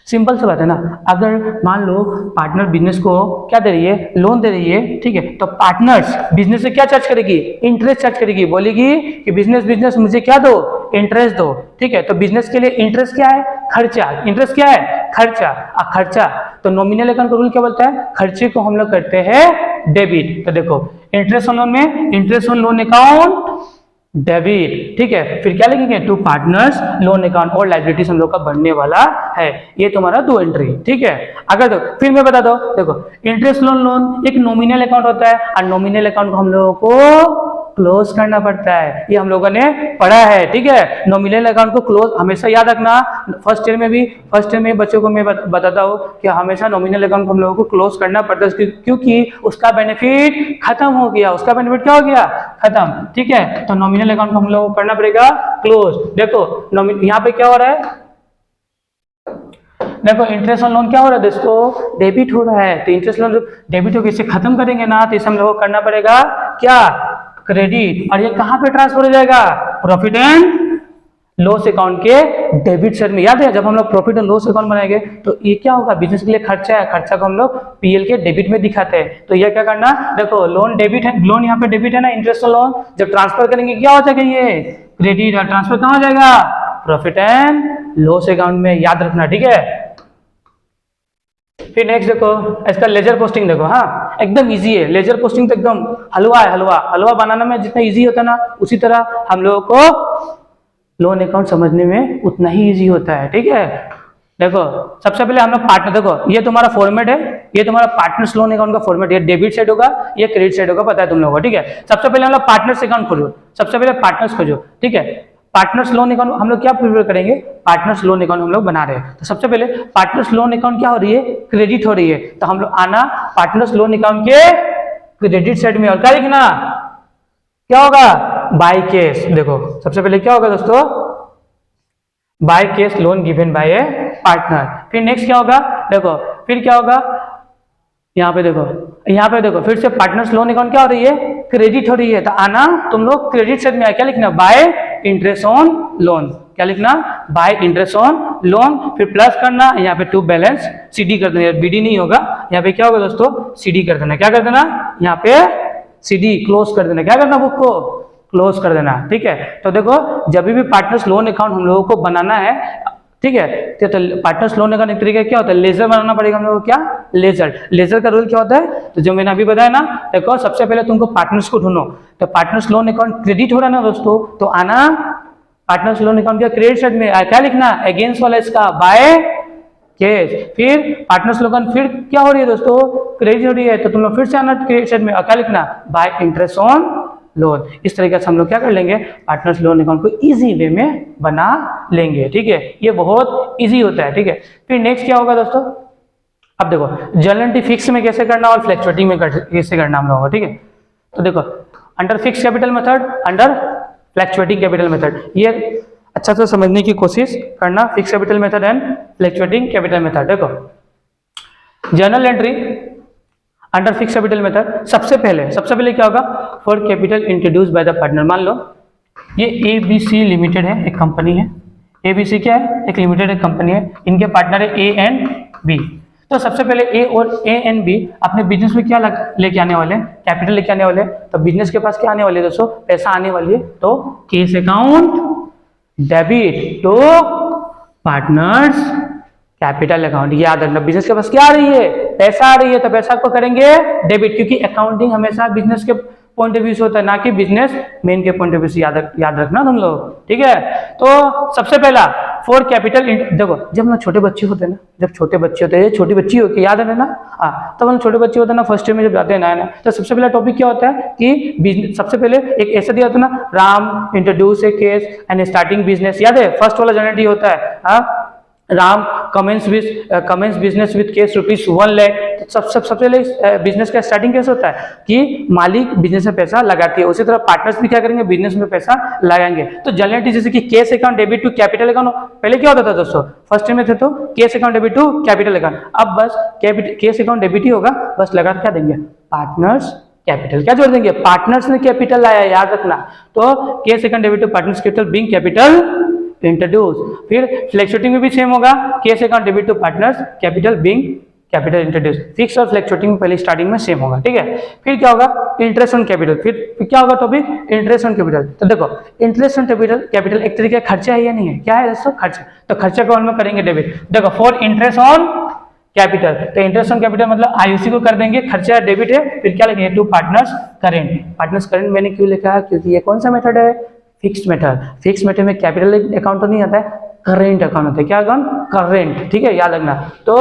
सिंपल सी बात है ना, अगर मान लो पार्टनर बिजनेस को क्या दे रही है? लोन दे रही है। ठीक है, तो पार्टनर्स बिजनेस से क्या चार्ज करेगी? इंटरेस्ट चार्ज करेगी। बोलेगी कि बिजनेस मुझे क्या दो? इंटरेस्ट दो। ठीक है, तो बिजनेस के लिए इंटरेस्ट क्या है? खर्चा। इंटरेस्ट क्या है? खर्चा। खर्चा तो नॉमिनल अकाउंट का रूल क्या बोलता है? खर्चे को हम लोग करते हैं डेबिट। तो देखो इंटरेस्ट ऑन लोन में interest on loan account debit. ठीक है, फिर क्या लिखेंगे? टू पार्टनर्स लोन अकाउंट, और लाइबिलिटीज हम लोग का बढ़ने वाला है। ये तुम्हारा 2 एंट्री। ठीक है, अगर देखो फिर मैं बता दो, देखो इंटरेस्ट लोन एक नॉमिनल अकाउंट होता है, और नॉमिनल अकाउंट को हम लोगों को क्लोज करना पड़ता है। ये हम लोगों ने पढ़ा है। ठीक है, नॉमिनल अकाउंट को क्लोज हमेशा याद रखना। फर्स्ट ईयर में बच्चों को मैं बताता हूँ कि हमेशा नॉमिनल अकाउंट को हम लोगों को क्लोज करना पड़ता है, क्योंकि उसका बेनिफिट खत्म हो गया। उसका बेनिफिट क्या हो गया? खत्म। ठीक है, तो नॉमिनल अकाउंट को हम लोगों को करना पड़ेगा क्लोज। देखो यहाँ पे क्या हो रहा है? देखो इंटरेस्ट ऑन लोन क्या हो रहा है दोस्तों? डेबिट हो रहा है। तो इंटरेस्ट लोन डेबिट हो गया, इसे खत्म करेंगे ना, तो इसे हम लोगों को करना पड़ेगा क्या? क्रेडिट। और ये कहां पे ट्रांसफर हो जाएगा? प्रॉफिट एंड लॉस अकाउंट के डेबिट साइड में। याद है जब हम लोग प्रॉफिट एंड लॉस अकाउंट बनाएंगे तो ये क्या होगा? बिजनेस के लिए खर्चा है, खर्चा को हम लोग पीएल के डेबिट में दिखाते हैं। तो ये क्या करना? देखो लोन डेबिट है, लोन यहाँ पे डेबिट है ना, इंटरेस्ट लोन। जब ट्रांसफर करेंगे क्या हो जाएगा? ये क्रेडिट। और ट्रांसफर कहाँ हो जाएगा? प्रॉफिट एंड लॉस अकाउंट में। याद रखना, ठीक है। फिर नेक्स्ट देखो इसका लेजर पोस्टिंग। देखो हाँ, एकदम इजी है। लेजर पोस्टिंग तो एकदम हलवा है। हलवा बनाना में जितना इजी होता है ना, उसी तरह हम लोगों को लोन अकाउंट समझने में उतना ही इजी होता है। ठीक है, देखो सबसे पहले हम लोग पार्टनर, देखो ये तुम्हारा फॉर्मेट है, ये तुम्हारा पार्टनर्स लोन अकाउंट का फॉर्मेट। ये डेबिट साइड होगा, ये क्रेडिट साइड होगा, पता है तुम लोगों को। ठीक है, सबसे पहले हम लोग पार्टनर्स अकाउंट खोलो। सबसे पहले पार्टनर्स खोजो। ठीक है, पार्टनर्स लोन अकाउंट हम लोग क्या प्रिपेयर करेंगे? पार्टनर्स लोन अकाउंट हम लोग बना रहे हैं। तो सबसे पहले पार्टनर्स लोन अकाउंट क्या हो रही है? क्रेडिट हो रही है। तो हम लोग आना पार्टनर्स लोन अकाउंट के क्रेडिट साइड में, और क्या लिखना? क्या होगा? By cash. देखो सबसे पहले क्या होगा दोस्तों? By cash loan given bye A partner. फिर नेक्स्ट क्या होगा? देखो फिर क्या होगा? यहाँ पे देखो फिर से पार्टनर्स लोन अकाउंट क्या हो रही है? क्रेडिट हो रही है। तो आना तुम लोग क्रेडिट साइड में क्या लिखना? Bye interest on loan. क्या लिखना? Bye interest on loan. फिर प्लस करना, यहाँ पे टू बैलेंस सीडी कर देना। बीडी नहीं होगा, यहाँ पे क्या होगा दोस्तों? सीडी कर देना। क्या कर देना? यहाँ पे सीडी क्लोज कर देना। क्या करना? बुक को क्लोज कर देना। ठीक है, तो देखो जब भी पार्टनर्स लोन अकाउंट हम लोगों को बनाना है, ठीक है, तो पार्टनर्स लोन अकाउंट एक तरीका क्या होता है? लेजर बनाना पड़ेगा हम लोगों को। क्या? लेजर का रूल क्या होता है? तो जो मैंने अभी बताया ना, देखो सबसे पहले तुमको पार्टनर्स को ढूंढो। तो पार्टनर्स लोन अकाउंट क्रेडिट हो रहा है ना दोस्तों, तो आना पार्टनर्स लोन अकाउंट के क्रेडिट साइड में। क्या लिखना? अगेंस्ट वाला इसका बाय कैश। फिर पार्टनर्स लोन फिर क्या हो रही है दोस्तों? क्रेडिट हो रही है, तो तुम लोग फिर से आना क्रेडिट साइड में। क्या लिखना? Bye interest on loan. इस तरीके से हम लोग क्या कर लेंगे? पार्टनर्स लोन अकाउंट को इजी वे में बना लेंगे। ठीक है, ये बहुत इजी होता है। ठीक है, फिर नेक्स्ट क्या होगा दोस्तों? अब देखो जर्नल एंट्री फिक्स में कैसे करना और फ्लक्चुएटिंग में कैसे करना हम लोगों को। ठीक है, तो देखो under fix capital method, under fluctuating capital method, ये अच्छा से समझने की कोशिश करना। Fix capital method and fluctuating capital method. देखो journal entry under fix capital method, सबसे पहले क्या होगा, for capital introduce by the partner. मान लो ये ABC लिमिटेड है, एक कंपनी है। ABC क्या है, एक लिमिटेड एक कंपनी है, इनके पार्टनर है A एंड B। तो सबसे पहले A और A एंड B अपने बिजनेस में क्या लेके आने वाले हैं, कैपिटल लेके आने वाले हैं। तो बिजनेस के पास क्या आने वाली है दोस्तों, पैसा आने वाली है। तो cash account debit to partners capital account. याद रखना, बिजनेस के पास क्या आ रही है, पैसा आ रही है, तो पैसा को करेंगे डेबिट, क्योंकि अकाउंटिंग हमेशा बिजनेस के पॉइंट ऑफ व्यू से होता है, ना कि बिजनेस मैन के पॉइंट ऑफ व्यू से। याद रखना तुम लोग, ठीक है। तो सबसे पहला फॉर कैपिटल, देखो जब हम छोटे बच्चे होते हैं ना, जब छोटे बच्चे होते हैं, छोटी बच्ची होती है, याद है ना, हाँ, तब हम छोटे बच्चे होते हैं ना, फर्स्ट ईयर में जब जाते हैं नया, तो सबसे पहला टॉपिक क्या होता है कि बिजनेस। सबसे पहले एक ऐसा दिया होता है ना, Ram introduce a cash and starting business. याद है, फर्स्ट वाला जनरेट होता है, हाँ, Ram commences business with cash ₹1 lakh. सबसे पहले बिजनेस का स्टार्टिंग कैसे होता है कि मालिक बिजनेस में पैसा लगाती है, उसी तरह पार्टनर्स भी क्या करेंगे, बिजनेस में पैसा लगाएंगे। तो जनरली जैसे कि cash account debit to capital account, पहले क्या होता था दोस्तों, फर्स्ट में थे तो cash account debit to capital account. अब बस केस अकाउंट डेबिट ही होगा, बस लगा क्या देंगे, पार्टनर्स कैपिटल। क्या जोड़ देंगे, पार्टनर्स ने कैपिटल लाया, याद रखना। तो cash account debit to partners capital being capital introduce. फिर फ्लक्चुएटिंग में भी सेम होगा, cash account debit to partners capital being capital introduce. Fix और फ्लक्चुएटिंग में पहले स्टार्टिंग में सेम होगा, ठीक है। फिर क्या होगा, इंटरेस्ट ऑन कैपिटल। फिर क्या होगा टॉपिक, इंटरेस्ट ऑन कैपिटल। तो देखो इंटरेस्ट ऑन कैपिटल एक तरीके का खर्चा है या नहीं है, क्या है दोस्तों, खर्चा। तो खर्चा को हम करेंगे डेबिट। देखो फॉर इंटरेस्ट ऑन कैपिटल, तो इंटरेस्ट ऑन कैपिटल मतलब IOC को कर देंगे, खर्चा डेबिट है। फिर क्या लिखेंगे, to partners current. Partners current मैंने क्यों लिखा है, क्योंकि ये कौन सा मेथड है, फिक्स्ड मेथड। फिक्स्ड मेथड में कैपिटल अकाउंट तो नहीं आता है, करेंट अकाउंट होता है। क्या अकाउंट, करेंट, ठीक है, याद रखना। तो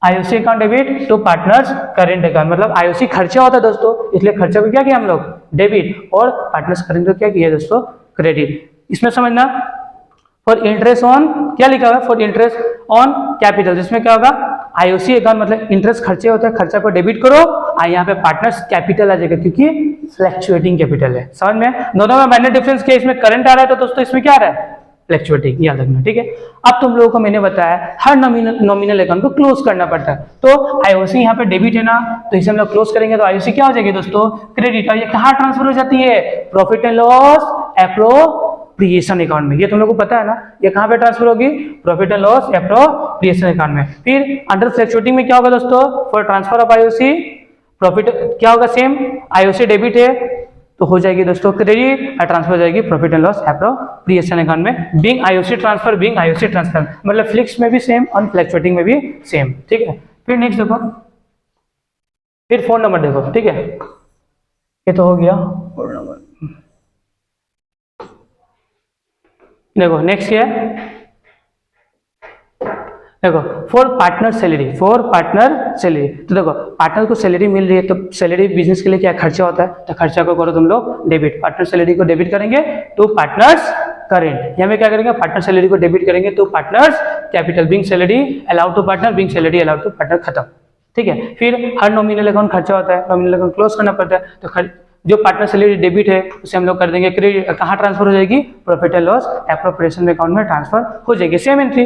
IOC account debit to partners current account, मतलब IOC खर्चा होता है दोस्तों, इसलिए खर्चा को क्या किया हम लोग, डेबिट, और पार्टनर्स करेंट को क्या किया दोस्तों, क्रेडिट। इसमें समझना, फॉर इंटरेस्ट ऑन क्या लिखा हुआ है, फॉर इंटरेस्ट ऑन कैपिटल, जिसमें क्या होगा, IOC अकाउंट मतलब इंटरेस्ट खर्चे होता है, खर्चा को डेबिट करो, और यहाँ पे पार्टनर्स कैपिटल आ जाएगा, क्योंकि फ्लक्चुएटिंग कैपिटल है। समझ में, दोनों में माइनर डिफरेंस क्या, इसमें करंट आ रहा है, तो दोस्तों इसमें क्या आ रहा है, फ्लक्चुएटिंग, याद रखना, ठीक है। अब तुम लोगों को मैंने बताया हर नॉमिनल अकाउंट को क्लोज करना पड़ता है। तो IOC यहाँ पे डेबिट है ना, तो इसे हम लोग क्लोज करेंगे, तो IOC क्या हो जाएगी दोस्तों, क्रेडिट। और ये कहाँ ट्रांसफर हो जाती है, profit and loss appropriation account में। ये तुम लोगों को पता है ना, ये कहाँ पे ट्रांसफर होगी, profit and loss appropriation account में। फिर अंडर फ्लक्चुएटिंग में क्या होगा दोस्तों, for transfer of IOC profit क्या होगा, सेम IOC डेबिट है तो हो जाएगी दोस्तों क्रेडिट, और ट्रांसफर हो जाएगी profit and loss appropriation account में। बीइंग IOC ट्रांसफर मतलब फिक्स में भी सेम और फ्लक्चुएटिंग में भी सेम, ठीक है। फिर नेक्स्ट देखो, फिर फोन नंबर देखो, ठीक है, ये तो हो गया फोन नंबर। देखो नेक्स्ट क्या है, देखो फॉर पार्टनर सैलरी। तो देखो पार्टनर को सैलरी मिल रही है, तो सैलरी बिजनेस के लिए क्या खर्चा होता है, तो खर्चा को करो तुम लोग डेबिट। पार्टनर सैलरी को डेबिट करेंगे टू पार्टनर्स करेंट। यहाँ पे क्या करेंगे, पार्टनर सैलरी को डेबिट करेंगे to partners capital being salary allowed to partner being salary allowed to partner, खत्म, ठीक है। फिर हर नॉमिनल अकाउंट खर्चा होता है, नॉमिनल अकाउंट क्लोज करना पड़ता है, तो जो पार्टनर सैलरी डेबिट है उसे हम लोग कर देंगे क्रेडिट। कहाँ ट्रांसफर हो जाएगी, profit and loss appropriation account में ट्रांसफर हो जाएगी। सेम एंट्री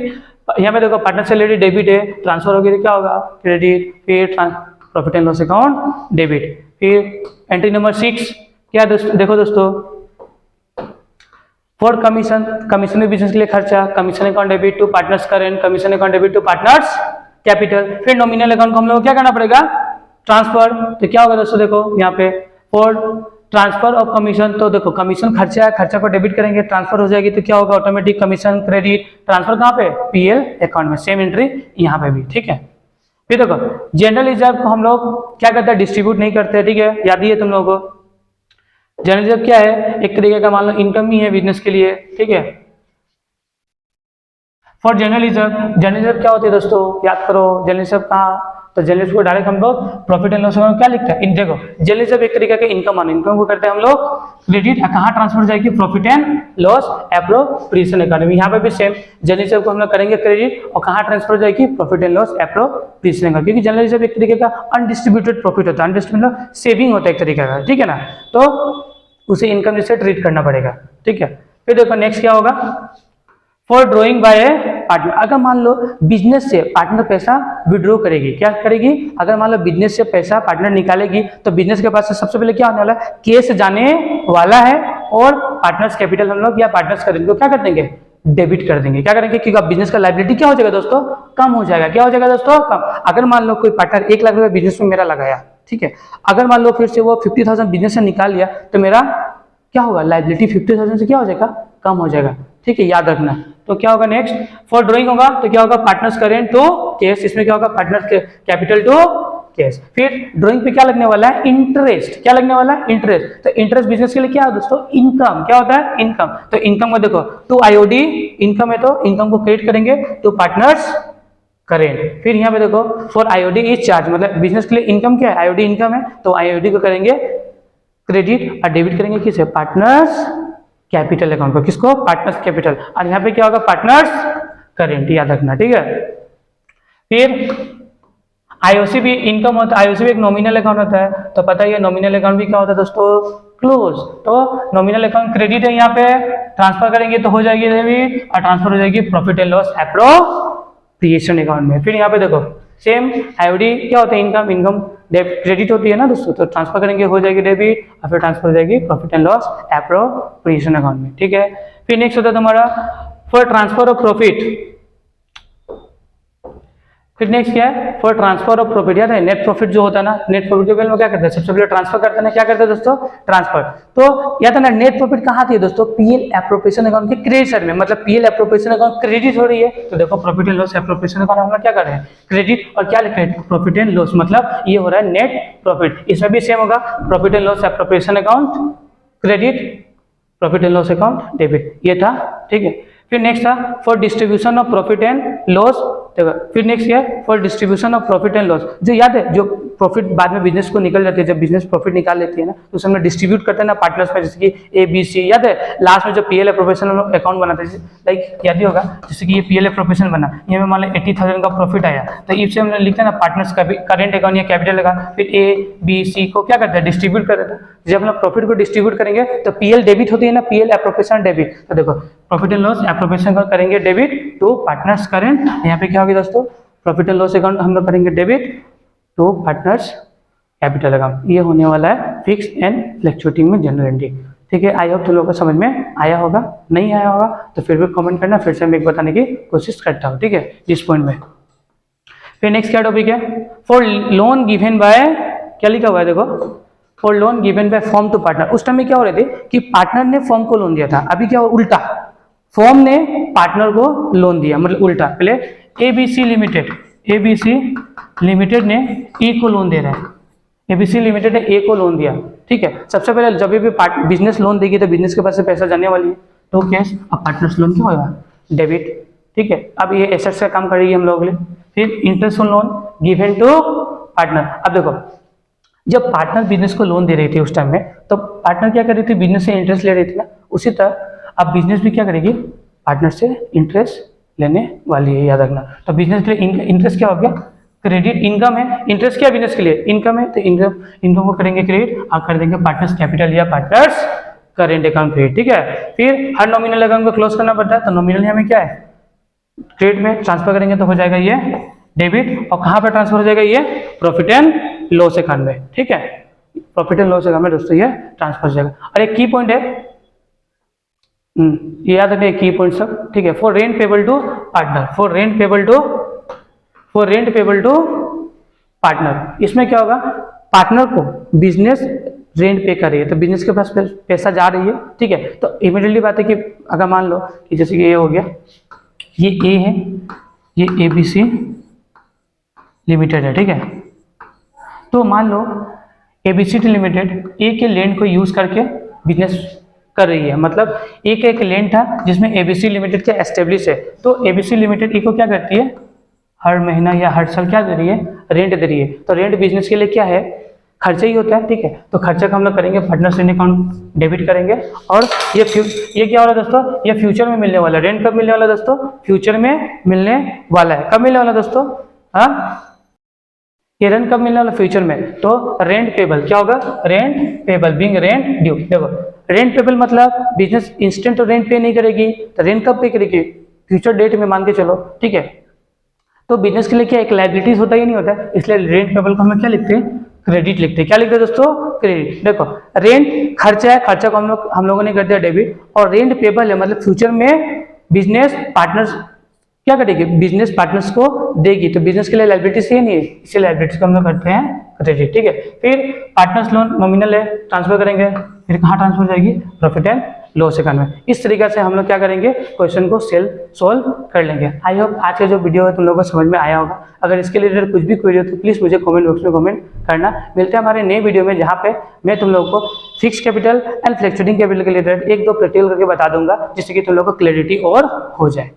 यहाँ पे देखो, पार्टनर सैलरी डेबिट है, ट्रांसफर होगी तो क्या होगा, क्रेडिट, फिर profit and loss account debit. फिर एंट्री नंबर 6 क्या देखो दोस्तों, फॉर कमीशन बिजनेस के लिए खर्चा, commission account debit to partners current, commission account debit to partners capital. फिर नॉमिनल अकाउंट को हम लोग क्या करना पड़ेगा, ट्रांसफर। तो क्या होगा दोस्तों, देखो यहाँ पे फॉर ट्रांसफर ऑफ कमीशन, तो देखो कमीशन खर्चा है, खर्चा को डेबिट करेंगे, ट्रांसफर हो जाएगी, तो क्या होगा, ऑटोमेटिक कमीशन क्रेडिट, ट्रांसफर कहाँ पे, PL अकाउंट में। सेम एंट्री यहाँ पे भी, ठीक है। फिर देखो जनरल रिजर्व को हम लोग क्या करते हैं, डिस्ट्रीब्यूट नहीं करते, ठीक है, याद ही है तुम लोगों को। जनरल रिजर्व क्या है, एक तरीके का मान लो इनकम ही है बिजनेस के लिए, ठीक है। फॉर जनरल रिजर्व क्या होती है दोस्तों, याद करो, जनरल रिजर्व कहाँ, तो जनरल रिजर्व को डायरेक्ट हम लोग प्रॉफिट एंड लॉस अकाउंट क्या लिखते हैं, देखो जनरल रिजर्व एक तरीके का इनकम को करते हैं हम लोग क्रेडिट, कहाँ ट्रांसफर हो जाएगी, profit and loss appropriation account में। यहाँ पे भी सेम, जनरल रिजर्व को हम लोग करेंगे क्रेडिट, और कहाँ ट्रांसफर हो जाएगी, profit and loss appropriation account, क्योंकि जनरल रिजर्व एक तरीके का अनडिस्ट्रीब्यूटेड प्रॉफिट होता है, अनडिस्ट्रीब्यूटेड मतलब सेविंग होता है एक तरीके का, ठीक है ना, तो उसे इनकम जैसे ट्रीट करना पड़ेगा, ठीक है। फिर देखो नेक्स्ट क्या होगा, for drawing bye A partner. अगर मान लो बिजनेस से पार्टनर पैसा विड्रॉ करेगी, क्या करेगी, अगर मान लो बिजनेस से पैसा पार्टनर निकालेगी तो बिजनेस के पास से सबसे पहले क्या होने वाला है, केस जाने वाला है और पार्टनर्स कैपिटल हम लोग या पार्टनर्स करेंगे तो क्या कर देंगे, डेबिट कर देंगे। क्या करेंगे, क्योंकि बिजनेस का लायबिलिटी क्या हो जाएगा दोस्तों, कम हो जाएगा। क्या हो जाएगा दोस्तों, कम। अगर मान लो कोई पार्टनर 1 लाख रुपए बिजनेस में मेरा लगाया, ठीक है, अगर मान लो फिर से वो 50,000 बिजनेस से निकाल लिया तो मेरा क्या होगा, लायबिलिटी 50,000 से क्या हो जाएगा, कम हो जाएगा। ठीक है, याद रखना। तो क्या होगा नेक्स्ट, फॉर ड्रॉइंग होगा तो क्या होगा, पार्टनर्स करेंट टू केस, इसमें क्या होगा, पार्टनर्स कैपिटल टू केस। फिर ड्राइंग पे क्या लगने वाला है, इंटरेस्ट। क्या लगने वाला है, इंटरेस्ट। तो इंटरेस्ट बिजनेस के लिए क्या है दोस्तों, इनकम। क्या होता है, इनकम। तो इनकम को देखो टू आईओडी, इनकम है तो इनकम को क्रेडिट करेंगे टू पार्टनर्स करेंट। फिर यहाँ पे देखो फॉर आईओडी इज चार्ज, मतलब बिजनेस के लिए इनकम क्या है, आईओडी इनकम है, तो आईओडी को करेंगे क्रेडिट और डेबिट करेंगे किसे, पार्टनर्स कैपिटल अकाउंट को। किसको, पार्टनर्स कैपिटल। और यहाँ पे क्या होगा, पार्टनर्स करेंट, याद रखना। ठीक है, फिर आईओसी भी इनकम होता है, आईओसी भी एक नॉमिनल अकाउंट होता है, तो पता ही है नॉमिनल अकाउंट भी क्या होता है दोस्तों, क्लोज। तो नॉमिनल अकाउंट क्रेडिट है, यहाँ पे ट्रांसफर करेंगे तो हो जाएगी डेबिट और ट्रांसफर हो जाएगी profit and loss appropriation account में। फिर यहाँ पे देखो सेम आईओडी क्या होता है, इनकम, इनकम क्रेडिट होती है ना दोस्तों, तो ट्रांसफर करेंगे हो जाएगी डेबिट और फिर ट्रांसफर हो जाएगी profit and loss appropriation account में। ठीक है, फिर नेक्स्ट होता है तुम्हारा फॉर ट्रांसफर ऑफ प्रॉफिट। फिर नेक्स्ट क्या है, फॉर ट्रांसफर ऑफ प्रॉफिट। याद है नेट प्रॉफिट जो होता है ना, नेट प्रॉफिट के पहले में क्या करते हैं, सबसे पहले ट्रांसफर करते हैं ना, क्या करते हैं दोस्तों, ट्रांसफर। तो याद है ना नेट प्रॉफिट कहाँ थी दोस्तों, पीएल एप्रोप्रिएशन अकाउंट के क्रेडिट साइड में, मतलब पीएल एप्रोप्रिएशन अकाउंट क्रेडिट हो रही है, तो देखो profit and loss appropriation account हम लोग क्या कर रहे हैं, क्रेडिट, और क्या लिख रहे हैं, प्रॉफिट एंड लॉस, मतलब ये हो रहा है नेट प्रॉफिट। इसमें भी सेम होगा, profit and loss appropriation account credit, profit and loss account debit, ये था। ठीक है, फिर नेक्स्ट था for distribution of profit and loss. देखो फिर नेक्स्ट क्या है, for distribution of profit and loss. जो याद है जो प्रॉफिट बाद में बिजनेस को निकल जाती है, जब बिजनेस प्रॉफिट निकाल लेती है ना, तो उसे हम डिस्ट्रीब्यूट करते हैं ना पार्टनर्स में, जैसे कि ए बी सी। याद है लास्ट में जो पीएल एप्रोप्रिएशन अकाउंट बनाते हैं, लाइक याद ही होगा, जैसे कि ये पीएल एप्रोप्रिएशन बना, ये में मान लो 80,000 का प्रॉफिट आया, तो इससे हम लिखते हैं ना पार्टनर्स करेंट अकाउंट या कैपिटल अकाउंट। फिर ए बी सी को क्या करते हैं, डिस्ट्रीब्यूट कर देते हैं। जब हम लोग प्रॉफिट को डिस्ट्रीब्यूट करेंगे तो पीएल डेबिट होती है ना, पीएल एप्रोप्रिएशन डेबिट। तो देखो प्रॉफिट एंड लॉस एप्रोप्रिएशन करेंगे डेबिट टू पार्टनर्स करेंट, यहाँ पे क्या होगी दोस्तों, प्रॉफिट एंड लॉस अकाउंट हम लोग करेंगे debit to partners capital account. ये होने वाला है फिक्स एंड फ्लक्चुएटिंग में जनरल एंट्री। ठीक है, आई होप तुम लोगों को समझ में आया होगा, नहीं आया होगा तो फिर भी कमेंट करना, फिर से मैं एक बताने की कोशिश करता हूँ। ठीक है, इस पॉइंट में। फिर नेक्स्ट क्या टॉपिक है, फॉर लोन गिवन बाय, क्या लिखा हुआ है देखो, for loan given by firm to partner. उस टाइम में क्या हो रहे थे कि पार्टनर ने फर्म को लोन दिया था, अभी क्या हो उल्टा, फर्म ने पार्टनर को लोन दिया, मतलब उल्टा। पहले एबीसी लिमिटेड ने ए को लोन दे रहा है, एबीसी लिमिटेड ने ए को लोन दिया। ठीक है, सबसे पहले जब भी बिजनेस लोन देगी तो बिजनेस के पास से पैसा जाने वाली है, तो कैश, अब पार्टनर्स लोन क्या होगा, डेबिट। ठीक है, अब ये एसेट्स का काम करेगी हम लोगों के लिए। फिर interest on loan given to partner. अब देखो जब पार्टनर बिजनेस को लोन दे रही थी उस टाइम में, तो पार्टनर क्या कर रही थी, बिजनेस से इंटरेस्ट ले रही थी ना, उसी तरह अब बिजनेस भी क्या करेगी, पार्टनर से इंटरेस्ट लेने वाली है, याद रखना। तो बिजनेस के लिए इंटरेस्ट क्या हो गया, क्रेडिट, इनकम है, इंटरेस्ट क्या है बिजनेस के लिए, इनकम है, तो इनकम को करेंगे क्रेडिट और कर देंगे पार्टनर्स कैपिटल या पार्टनर्स करेंट अकाउंट क्रेडिट। ठीक है, फिर हर नॉमिनल अकाउंट को क्लोज करना पड़ता है, तो नॉमिनल हमें क्या है, क्रेडिट में ट्रांसफर करेंगे तो हो जाएगा ये डेबिट, और कहाँ पर ट्रांसफर हो जाएगा, ये प्रॉफिट एंड लॉस अकाउंट में। ठीक है, प्रॉफिट एंड लॉस अकाउंट में दोस्तों ये ट्रांसफर हो जाएगा। और एक की पॉइंट है, ये याद रखिए की पॉइंट सब। ठीक है, for rent payable to partner, for rent payable to partner. इसमें क्या होगा, पार्टनर को बिजनेस रेंट पे कर रही है, तो बिजनेस के पास पैसा जा रही है। ठीक है, तो इमीडिएटली बात है कि अगर मान लो कि जैसे कि ये हो गया, ये ए है, ये एबीसी लिमिटेड है। ठीक है, तो मान लो एबीसी लिमिटेड ए के लैंड को यूज करके बिजनेस कर रही है, मतलब एक लैंड था जिसमें एबीसी लिमिटेड क्या एस्टेब्लिश है, तो एबीसी लिमिटेड ए को क्या करती है, हर महीना या हर साल क्या दे रही है, रेंट दे रही है। तो रेंट बिजनेस के लिए क्या है, खर्चा ही होता है। ठीक है, तो खर्चा का हम लोग करेंगे पार्टनर्स रेंट अकाउंट डेबिट करेंगे, और ये क्या हो रहा है दोस्तों, ये फ्यूचर में मिलने वाला है। रेंट कब मिलने वाला है दोस्तों, फ्यूचर में मिलने वाला है। कब मिलने वाला दोस्तों, हाँ, ये रेंट कब मिलने वाला, फ्यूचर में। तो रेंट पेबल क्या होगा, rent payable being rent due. देखो रेंट पेबल मतलब बिजनेस इंस्टेंट तो रेंट पे नहीं करेगी, तो रेंट कब पे करेगी, फ्यूचर डेट में मान के चलो, ठीक है। तो बिजनेस के लिए क्या एक लाइबिलिटीज होता ही नहीं होता है, इसलिए रेंट पेबल को हम लोग क्या लिखते हैं, क्रेडिट लिखते हैं। क्या लिखते हैं दोस्तों, क्रेडिट। देखो रेंट खर्चा है, खर्चा को हम लोगों ने कर दिया डेबिट, और रेंट पेबल है मतलब फ्यूचर में बिजनेस पार्टनर्स क्या करेगी, बिजनेस पार्टनर्स को देगी, तो बिजनेस के लिए लाइबिलिटीज ये नहीं है, इसलिए लाइबिलिटीज को हम लोग करते हैं क्रेडिट, ठीक है। फिर पार्टनर्स लोन नॉमिनल है, ट्रांसफर करेंगे, फिर कहाँ ट्रांसफर जाएगी, प्रॉफिट एंड लॉस अकाउंट में। इस तरीके से हम लोग क्या करेंगे, क्वेश्चन को सोल्व कर लेंगे। आई होप आज का जो वीडियो है तुम लोगों को समझ में आया होगा। अगर इसके रिलेटेड कुछ भी क्वेरी हो तो प्लीज़ मुझे कमेंट बॉक्स में कमेंट करना। मिलते हैं हमारे नए वीडियो में, जहाँ पे मैं तुम लोगों को fix capital and fluctuating capital के रिलेटेड 1-2 प्रैक्टिकल करके बता दूंगा, जिससे कि तुम लोगों को क्लैरिटी और हो जाए।